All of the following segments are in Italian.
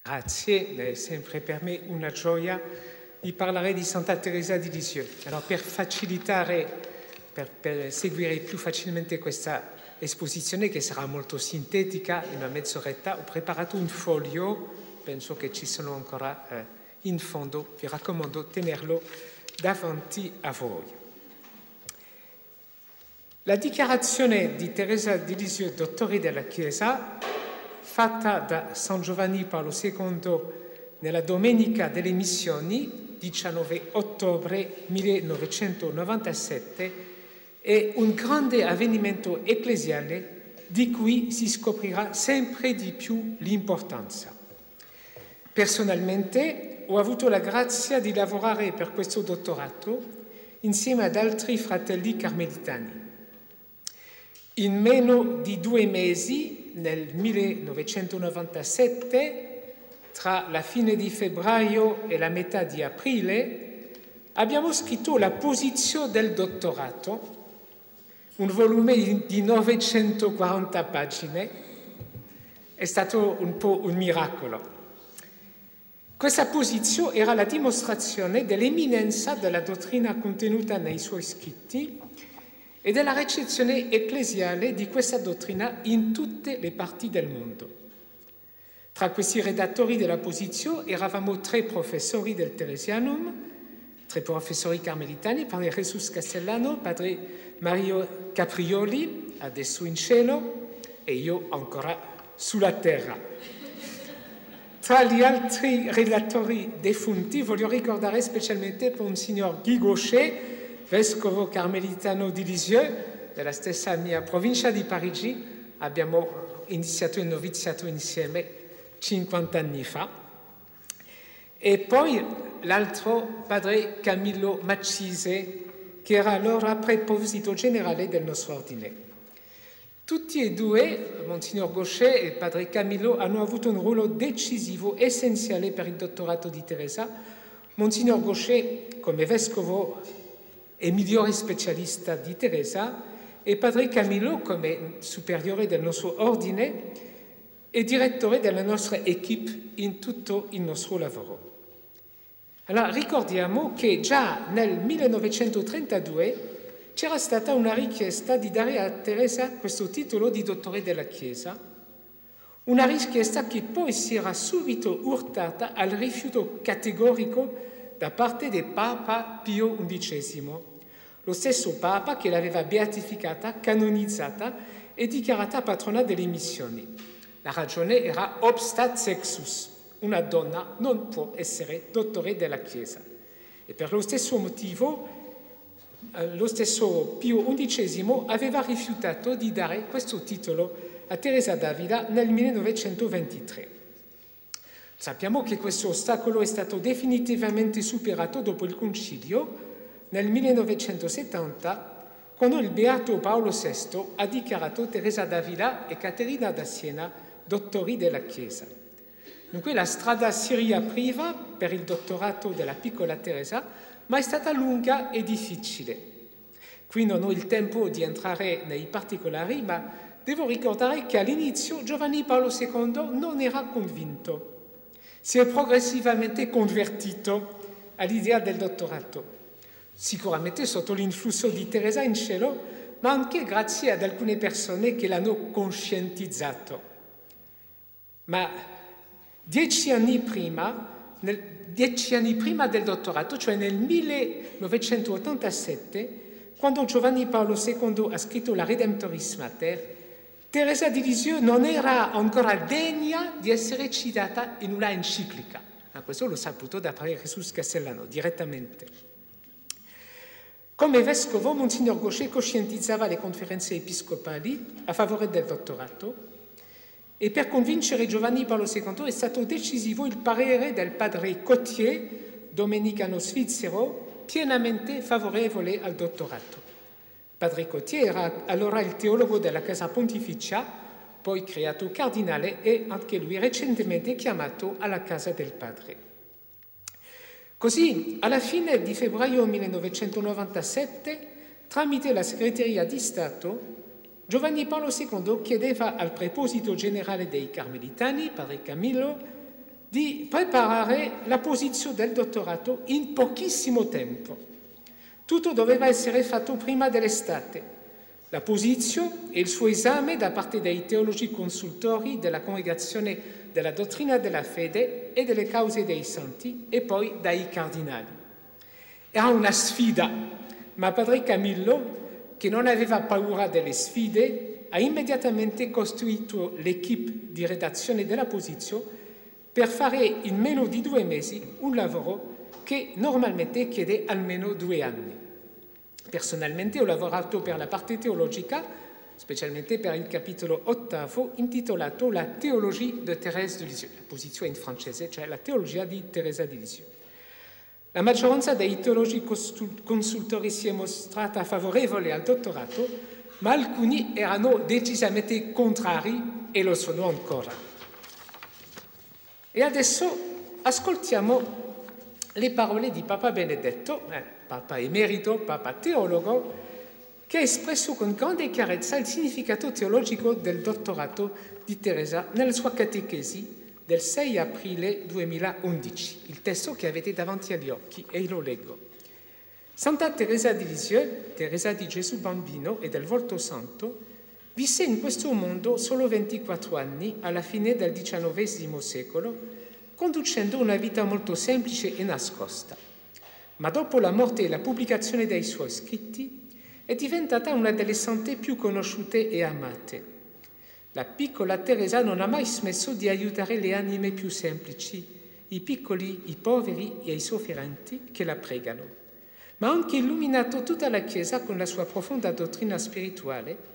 Grazie, è sempre per me una gioia di parlare di Santa Teresa di Lisieux. Allora, per facilitare, per seguire più facilmente questa esposizione, che sarà molto sintetica, in una mezz'oretta, ho preparato un foglio, penso che ci sono ancora in fondo, vi raccomando tenerlo davanti a voi. La dichiarazione di Teresa di Lisieux, dottore della Chiesa, fatta da San Giovanni Paolo II nella Domenica delle Missioni, 19 ottobre 1997, è un grande avvenimento ecclesiale di cui si scoprirà sempre di più l'importanza. Personalmente ho avuto la grazia di lavorare per questo dottorato insieme ad altri fratelli carmelitani. In meno di 2 mesi, nel 1997, tra la fine di febbraio e la metà di aprile, abbiamo scritto la posizione del dottorato, un volume di 940 pagine. È stato un po' un miracolo. Questa posizione era la dimostrazione dell'eminenza della dottrina contenuta nei suoi scritti e della ricezione ecclesiale di questa dottrina in tutte le parti del mondo. Tra questi redattori della posizione eravamo 3 professori del Teresianum, 3 professori carmelitani, padre Jesus Castellano, padre Mario Caprioli, adesso in cielo, e io ancora sulla terra. Tra gli altri relatori defunti voglio ricordare specialmente Monsignor Guy Gauchet, vescovo carmelitano di Lisieux, della stessa mia provincia di Parigi. Abbiamo iniziato il noviziato insieme 50 anni fa. E poi l'altro, padre Camillo Macise, che era allora preposito generale del nostro ordine. Tutti e 2, Monsignor Gauchet e padre Camillo, hanno avuto un ruolo decisivo, essenziale per il dottorato di Teresa. Monsignor Gauchet, come vescovo e migliore specialista di Teresa, e padre Camillo, come superiore del nostro ordine e direttore della nostra equipe in tutto il nostro lavoro. Allora, ricordiamo che già nel 1932 c'era stata una richiesta di dare a Teresa questo titolo di dottore della Chiesa, una richiesta che poi si era subito urtata al rifiuto categorico da parte del Papa Pio XI, lo stesso Papa che l'aveva beatificata, canonizzata e dichiarata patrona delle missioni. La ragione era obstat sexus, una donna non può essere dottore della Chiesa. E per lo stesso motivo lo stesso Pio XI aveva rifiutato di dare questo titolo a Teresa d'Avila nel 1923. Sappiamo che questo ostacolo è stato definitivamente superato dopo il Concilio nel 1970, quando il Beato Paolo VI ha dichiarato Teresa d'Avila e Caterina da Siena dottori della Chiesa. Dunque la strada si riapriva per il dottorato della piccola Teresa, ma è stata lunga e difficile. Qui non ho il tempo di entrare nei particolari, ma devo ricordare che all'inizio Giovanni Paolo II non era convinto. Si è progressivamente convertito all'idea del dottorato, sicuramente sotto l'influsso di Teresa in cielo, ma anche grazie ad alcune persone che l'hanno conscientizzato. Ma 10 anni prima del dottorato, cioè nel 1987, quando Giovanni Paolo II ha scritto la Redemptoris Mater, Teresa di Lisieux non era ancora degna di essere citata in una enciclica. Ma questo l'ho saputo da padre Jesus Castellano, direttamente. Come vescovo, Monsignor Gauchet coscientizzava le conferenze episcopali a favore del dottorato e per convincere Giovanni Paolo II è stato decisivo il parere del padre Cotier, domenicano svizzero, pienamente favorevole al dottorato. Padre Cotier era allora il teologo della Casa Pontificia, poi creato cardinale e anche lui recentemente chiamato alla Casa del Padre. Così, alla fine di febbraio 1997, tramite la Segreteria di Stato, Giovanni Paolo II chiedeva al preposito generale dei Carmelitani, padre Camillo, di preparare la posizione del dottorato in pochissimo tempo. Tutto doveva essere fatto prima dell'estate. La posizione e il suo esame da parte dei teologi consultori della Congregazione della Dottrina della Fede e delle Cause dei Santi e poi dai cardinali. Era una sfida, ma padre Camillo, che non aveva paura delle sfide, ha immediatamente costruito l'equipe di redazione della posizione per fare in meno di 2 mesi un lavoro che normalmente chiede almeno 2 anni. Personalmente ho lavorato per la parte teologica, specialmente per il capitolo 8 intitolato La théologie de Thérèse de Lisieux, la posizione in francese, cioè la teologia di Teresa di Lisieux. La maggioranza dei teologi consultori si è mostrata favorevole al dottorato, ma alcuni erano decisamente contrari e lo sono ancora. E adesso ascoltiamo le parole di Papa Benedetto, Papa emerito, Papa teologo, che ha espresso con grande chiarezza il significato teologico del dottorato di Teresa nella sua catechesi del 6 aprile 2011, il testo che avete davanti agli occhi e lo leggo. Santa Teresa di Lisieux, Teresa di Gesù Bambino e del Volto Santo, visse in questo mondo solo 24 anni alla fine del XIX secolo, conducendo una vita molto semplice e nascosta. Ma dopo la morte e la pubblicazione dei suoi scritti, è diventata una delle sante più conosciute e amate. La piccola Teresa non ha mai smesso di aiutare le anime più semplici, i piccoli, i poveri e i sofferenti che la pregano, ma ha anche illuminato tutta la Chiesa con la sua profonda dottrina spirituale,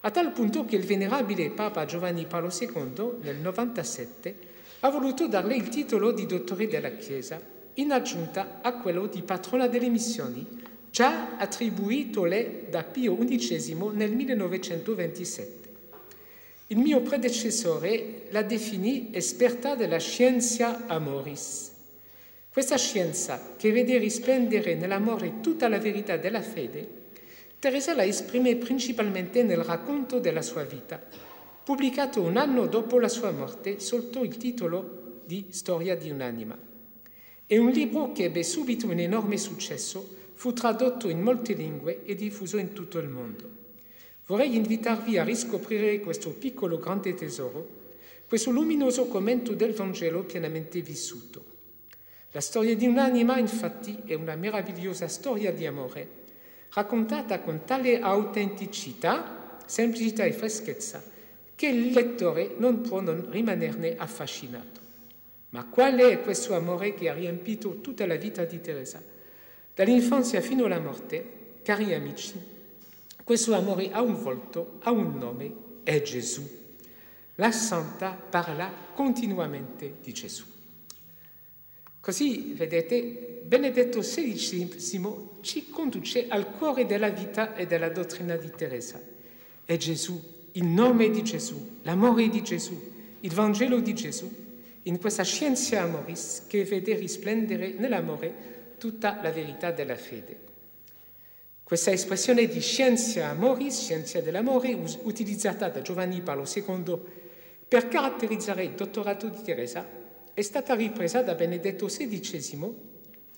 a tal punto che il venerabile Papa Giovanni Paolo II, nel 97, ha voluto darle il titolo di dottore della Chiesa, in aggiunta a quello di patrona delle missioni, già attribuitole da Pio XI nel 1927. Il mio predecessore la definì esperta della scienza amoris. Questa scienza, che vede risplendere nell'amore tutta la verità della fede, Teresa la esprime principalmente nel racconto della sua vita, pubblicato un anno dopo la sua morte sotto il titolo di Storia di un'anima. È un libro che ebbe subito un enorme successo, fu tradotto in molte lingue e diffuso in tutto il mondo. Vorrei invitarvi a riscoprire questo piccolo grande tesoro, questo luminoso commento del Vangelo pienamente vissuto. La storia di un'anima, infatti, è una meravigliosa storia di amore, raccontata con tale autenticità, semplicità e freschezza, che il lettore non può non rimanerne affascinato. Ma qual è questo amore che ha riempito tutta la vita di Teresa? Dall'infanzia fino alla morte, cari amici, questo amore ha un volto, ha un nome, è Gesù. La Santa parla continuamente di Gesù. Così, vedete, Benedetto XVI ci conduce al cuore della vita e della dottrina di Teresa. È Gesù, il nome di Gesù, l'amore di Gesù, il Vangelo di Gesù, in questa scienza amoris che vede risplendere nell'amore tutta la verità della fede. Questa espressione di scienza amoris, scienza dell'amore, utilizzata da Giovanni Paolo II per caratterizzare il dottorato di Teresa, è stata ripresa da Benedetto XVI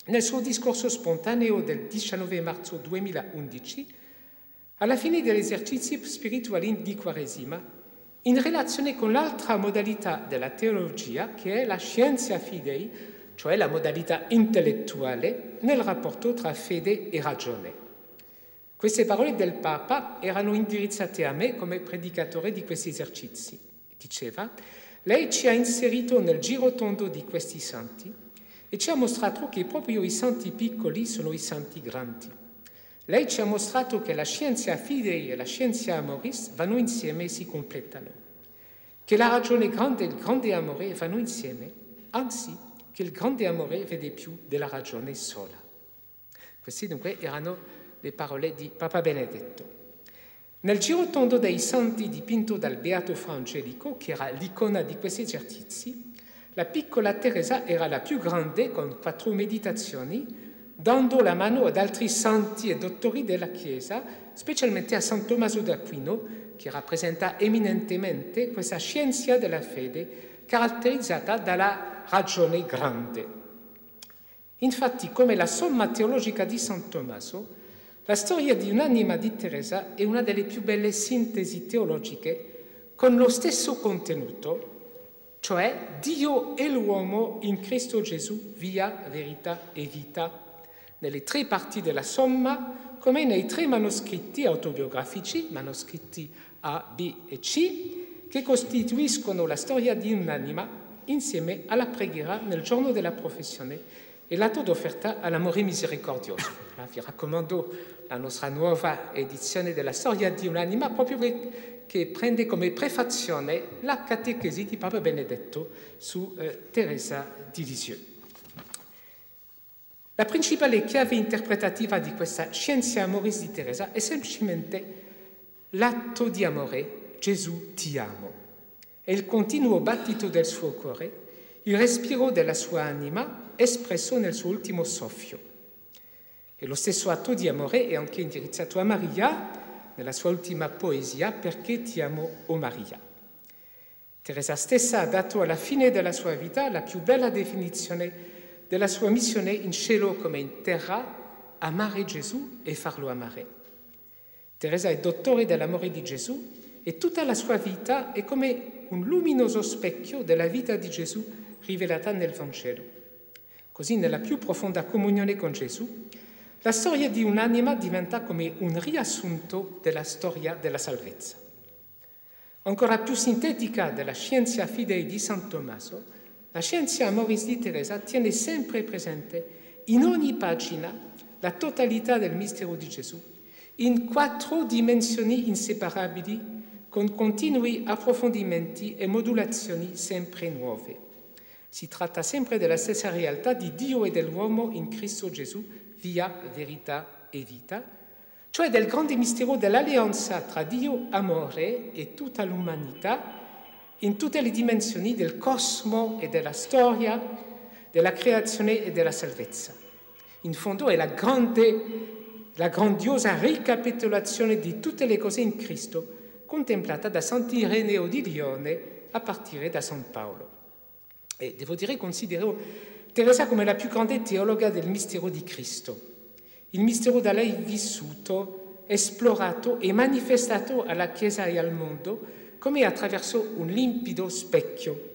nel suo discorso spontaneo del 19 marzo 2011, alla fine degli esercizi spirituali di Quaresima, in relazione con l'altra modalità della teologia, che è la scienza fidei, cioè la modalità intellettuale nel rapporto tra fede e ragione. Queste parole del Papa erano indirizzate a me come predicatore di questi esercizi. Diceva: lei ci ha inserito nel girotondo di questi santi e ci ha mostrato che proprio i santi piccoli sono i santi grandi. Lei ci ha mostrato che la scienza fidei e la scienza amoris vanno insieme e si completano, che la ragione grande e il grande amore vanno insieme, anzi che il grande amore vede più della ragione sola. Queste dunque erano le parole di Papa Benedetto. Nel girotondo dei santi dipinto dal Beato Fra Angelico, che era l'icona di questi esercizi, la piccola Teresa era la più grande con 4 meditazioni, dando la mano ad altri santi e dottori della Chiesa, specialmente a San Tommaso d'Aquino, che rappresenta eminentemente questa scienza della fede caratterizzata dalla ragione grande. Infatti, come la somma teologica di San Tommaso, la storia di un'anima di Teresa è una delle più belle sintesi teologiche con lo stesso contenuto, cioè Dio e l'uomo in Cristo Gesù, via, verità e vita, nelle tre parti della somma, come nei tre manoscritti autobiografici, manoscritti A, B e C, che costituiscono la storia di un'anima insieme alla preghiera nel giorno della professione e l'atto d'offerta all'amore misericordioso. Vi raccomando la nostra nuova edizione della storia di un'anima, proprio che prende come prefazione la catechesi di Papa Benedetto su Teresa di Lisieux. La principale chiave interpretativa di questa scienza amoris di Teresa è semplicemente l'atto di amore, Gesù ti amo, è il continuo battito del suo cuore, il respiro della sua anima espresso nel suo ultimo soffio. E lo stesso atto di amore è anche indirizzato a Maria nella sua ultima poesia, Perché ti amo, o Maria. Teresa stessa ha dato alla fine della sua vita la più bella definizione della sua missione in cielo come in terra, amare Gesù e farlo amare. Teresa è dottore dell'amore di Gesù e tutta la sua vita è come un luminoso specchio della vita di Gesù rivelata nel Vangelo. Così, nella più profonda comunione con Gesù, la storia di un'anima diventa come un riassunto della storia della salvezza. Ancora più sintetica della scienza fidei di San Tommaso, la scienza amoris di Teresa tiene sempre presente in ogni pagina la totalità del mistero di Gesù, in 4 dimensioni inseparabili, con continui approfondimenti e modulazioni sempre nuove. Si tratta sempre della stessa realtà di Dio e dell'uomo in Cristo Gesù, via, verità e vita, cioè del grande mistero dell'alleanza tra Dio, amore, e tutta l'umanità, in tutte le dimensioni del cosmo e della storia, della creazione e della salvezza. In fondo è la grandiosa ricapitolazione di tutte le cose in Cristo, contemplata da Sant'Ireneo di Lione a partire da San Paolo. E devo dire, considero Teresa come la più grande teologa del mistero di Cristo. Il mistero da lei vissuto, esplorato e manifestato alla Chiesa e al mondo come attraverso un limpido specchio.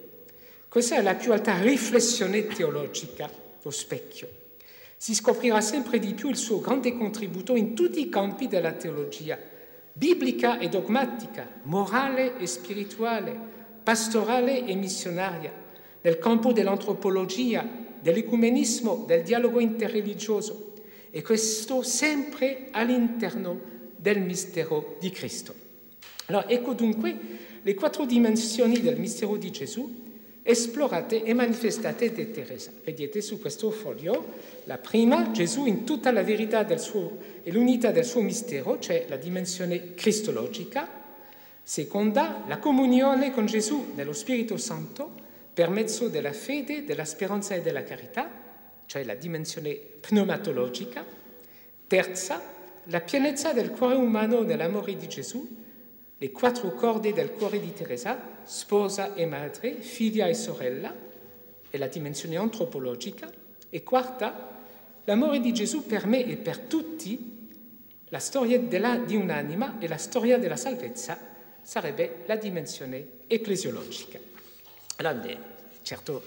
Questa è la più alta riflessione teologica, lo specchio. Si scoprirà sempre di più il suo grande contributo in tutti i campi della teologia, biblica e dogmatica, morale e spirituale, pastorale e missionaria, nel campo dell'antropologia, dell'ecumenismo, del dialogo interreligioso, e questo sempre all'interno del mistero di Cristo. Allora, ecco dunque le 4 dimensioni del mistero di Gesù esplorate e manifestate da Teresa. Vedete su questo foglio la prima, Gesù in tutta la verità del suo e l'unità del suo mistero, cioè la dimensione cristologica. Seconda, la comunione con Gesù nello Spirito Santo per mezzo della fede, della speranza e della carità, cioè la dimensione pneumatologica. Terza, la pienezza del cuore umano nell'amore di Gesù, le 4 corde del cuore di Teresa, sposa e madre, figlia e sorella, e la dimensione antropologica. E quarta, l'amore di Gesù per me e per tutti, la storia di un'anima e la storia della salvezza sarebbe la dimensione ecclesiologica. Allora, certo,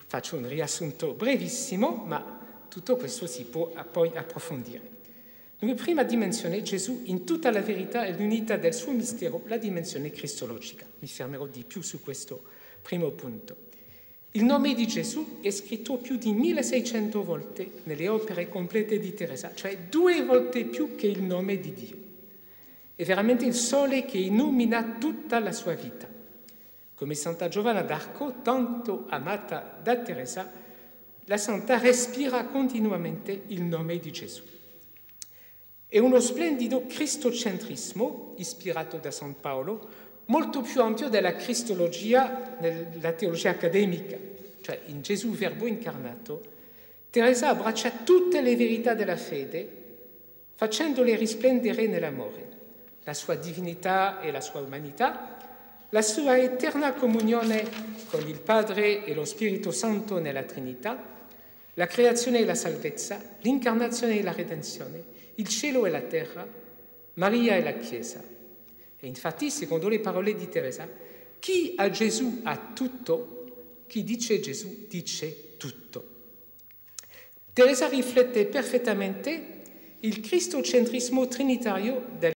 faccio un riassunto brevissimo, ma tutto questo si può poi approfondire. Dunque, prima dimensione, Gesù in tutta la verità e l'unità del suo mistero, la dimensione cristologica. Mi fermerò di più su questo primo punto. Il nome di Gesù è scritto più di 1600 volte nelle opere complete di Teresa, cioè 2 volte più che il nome di Dio. È veramente il sole che illumina tutta la sua vita. Come Santa Giovanna d'Arco, tanto amata da Teresa, la Santa respira continuamente il nome di Gesù. È uno splendido cristocentrismo, ispirato da San Paolo, molto più ampio della cristologia nella teologia accademica, cioè in Gesù Verbo incarnato. Teresa abbraccia tutte le verità della fede, facendole risplendere nell'amore, la sua divinità e la sua umanità, la sua eterna comunione con il Padre e lo Spirito Santo nella Trinità, la creazione e la salvezza, l'incarnazione e la redenzione, il cielo e la terra, Maria e la Chiesa. E infatti, secondo le parole di Teresa, chi ha Gesù ha tutto, chi dice Gesù dice tutto. Teresa riflette perfettamente il cristocentrismo trinitario del